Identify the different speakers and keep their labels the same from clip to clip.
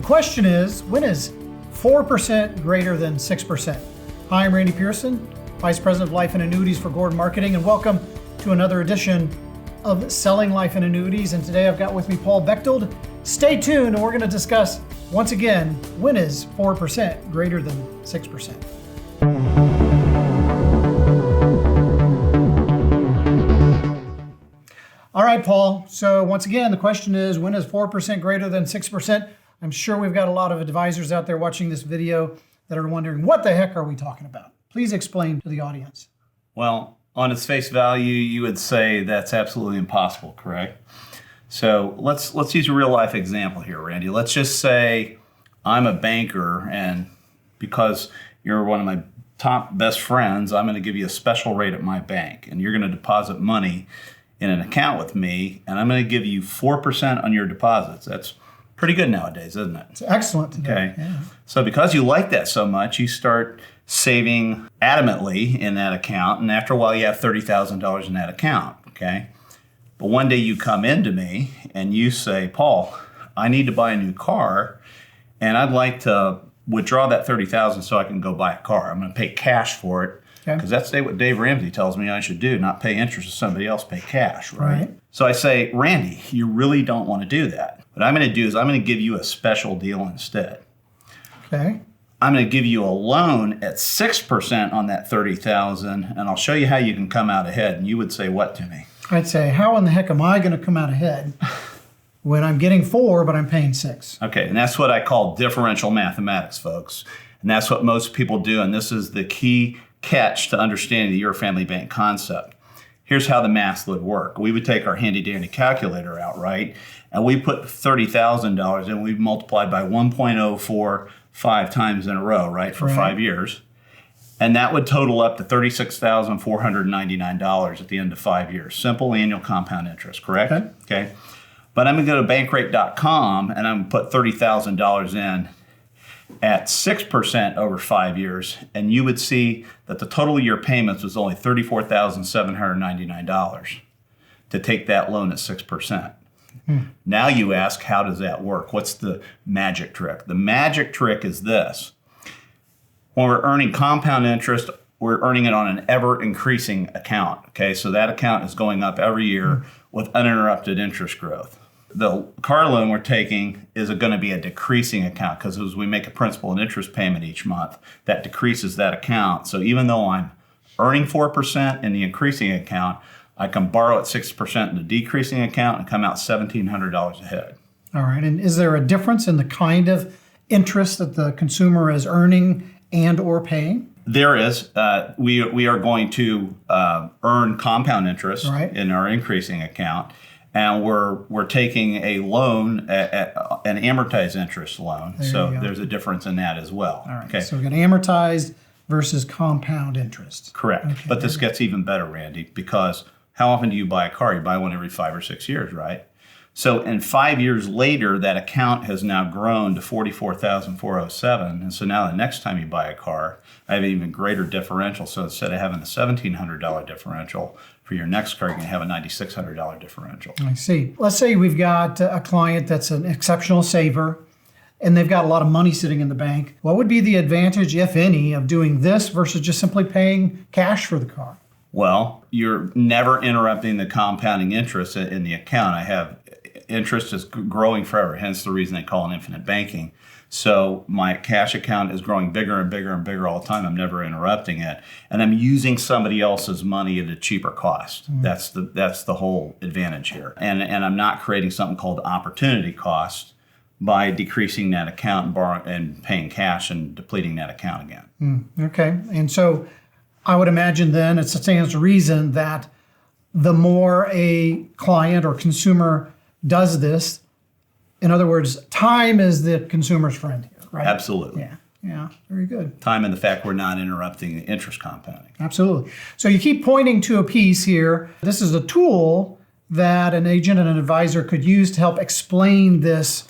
Speaker 1: The question is, when is 4% greater than 6%? Hi, I'm Randy Pearson, Vice President of Life and Annuities for Gordon Marketing, and welcome to another edition of Selling Life and Annuities. And today I've got with me Paul Bechtold. Stay tuned, and we're going to discuss, once again, when is 4% greater than 6%? All right, Paul. So once again, the question is, when is 4% greater than 6%? I'm sure we've got a lot of advisors out there watching this video that are wondering, what the heck are we talking about? Please explain to the audience.
Speaker 2: Well, on its face value, you would say that's absolutely impossible, correct? So let's use a real life example here, Randy. Let's just say I'm a banker, and because you're one of my top best friends, I'm going to give you a special rate at my bank, and you're going to deposit money in an account with me, and I'm going to give you 4% on your deposits. That's pretty good nowadays, isn't it?
Speaker 1: It's excellent today.
Speaker 2: Okay.
Speaker 1: Yeah.
Speaker 2: So because you like that so much, you start saving adamantly in that account, and after a while you have $30,000 in that account, okay? But one day you come into me and you say, Paul, I need to buy a new car, and I'd like to withdraw that $30,000 so I can go buy a car. I'm going to pay cash for it, because that's what Dave Ramsey tells me I should do, not pay interest to somebody else, pay cash, right? So I say, Randy, you really don't want to do that. What I'm going to do is I'm going to give you a special deal instead.
Speaker 1: Okay.
Speaker 2: I'm going to give you a loan at 6% on that $30,000, and I'll show you how you can come out ahead. And you would say what to me?
Speaker 1: I'd say, how in the heck am I going to come out ahead when I'm getting 4, but I'm paying 6?
Speaker 2: Okay, and that's what I call differential mathematics, folks. And that's what most people do, and this is the key catch to understanding the Your Family Bank concept. Here's how the math would work. We would take our handy dandy calculator out, right? And we put $30,000 in, we multiplied by 1.045 times in a row, right, for 5 years. And that would total up to $36,499 at the end of 5 years. Simple annual compound interest, correct? Okay. But I'm going to go to bankrate.com and I'm going to put $30,000 in at 6% over 5 years, and you would see that the total of your payments was only $34,799 to take that loan at 6%. Now you ask, how does that work? What's the magic trick? The magic trick is this. When we're earning compound interest, we're earning it on an ever-increasing account, okay? So that account is going up every year with uninterrupted interest growth. The car loan we're taking is going to be a decreasing account, because as we make a principal and interest payment each month, that decreases that account. So even though I'm earning 4% in the increasing account, I can borrow at 6% in the decreasing account and come out $1,700 ahead.
Speaker 1: All right. And is there a difference in the kind of interest that the consumer is earning and or paying?
Speaker 2: There is. We are going to earn compound interest in our increasing account. And we're taking a loan, an amortized interest loan. There's a difference in that as well.
Speaker 1: All right. Okay. So we've got amortized versus compound interest.
Speaker 2: Correct. Okay. But this gets even better, Randy, because how often do you buy a car? You buy one every 5 or 6 years, right? So in 5 years later, that account has now grown to $44,407. And so now the next time you buy a car, I have an even greater differential. So instead of having a $1,700 differential for your next car, you're going to have a $9,600 differential.
Speaker 1: I see. Let's say we've got a client that's an exceptional saver, and they've got a lot of money sitting in the bank. What would be the advantage, if any, of doing this versus just simply paying cash for the car?
Speaker 2: Well, you're never interrupting the compounding interest in the account. I have interest is growing forever, hence the reason they call it infinite banking. So my cash account is growing bigger and bigger and bigger all the time. I'm never interrupting it. And I'm using somebody else's money at a cheaper cost. That's the whole advantage here. And I'm not creating something called opportunity cost by decreasing that account and paying cash and depleting that account again.
Speaker 1: Okay. And so I would imagine then it stands to reason that the more a client or consumer does this, in other words, time is the consumer's friend here, right?
Speaker 2: Absolutely.
Speaker 1: Yeah, very good.
Speaker 2: Time and the fact we're not interrupting the interest compounding.
Speaker 1: Absolutely. So you keep pointing to a piece here. This is a tool that an agent and an advisor could use to help explain this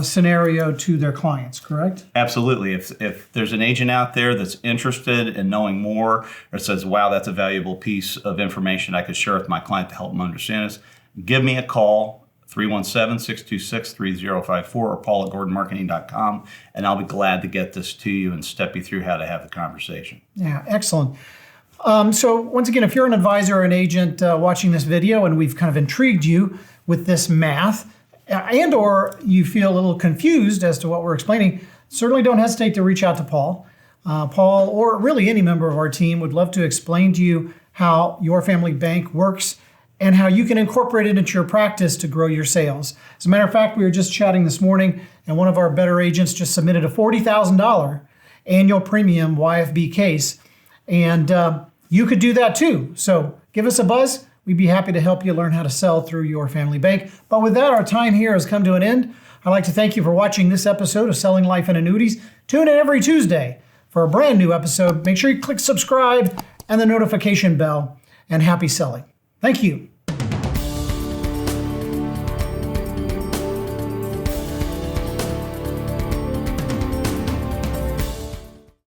Speaker 1: scenario to their clients, correct?
Speaker 2: Absolutely. If there's an agent out there that's interested in knowing more, or says, wow, that's a valuable piece of information I could share with my client to help them understand this, give me a call, 317-626-3054 or paul@gordonmarketing.com, and I'll be glad to get this to you and step you through how to have the conversation.
Speaker 1: Yeah, excellent. So once again, if you're an advisor or an agent watching this video and we've kind of intrigued you with this math and or you feel a little confused as to what we're explaining, certainly don't hesitate to reach out to Paul. Paul, or really any member of our team, would love to explain to you how your family bank works and how you can incorporate it into your practice to grow your sales. As a matter of fact, we were just chatting this morning and one of our better agents just submitted a $40,000 annual premium YFB case. And you could do that too. So give us a buzz. We'd be happy to help you learn how to sell through your family bank. But with that, our time here has come to an end. I'd like to thank you for watching this episode of Selling Life and Annuities. Tune in every Tuesday for a brand new episode. Make sure you click subscribe and the notification bell, and happy selling. Thank you.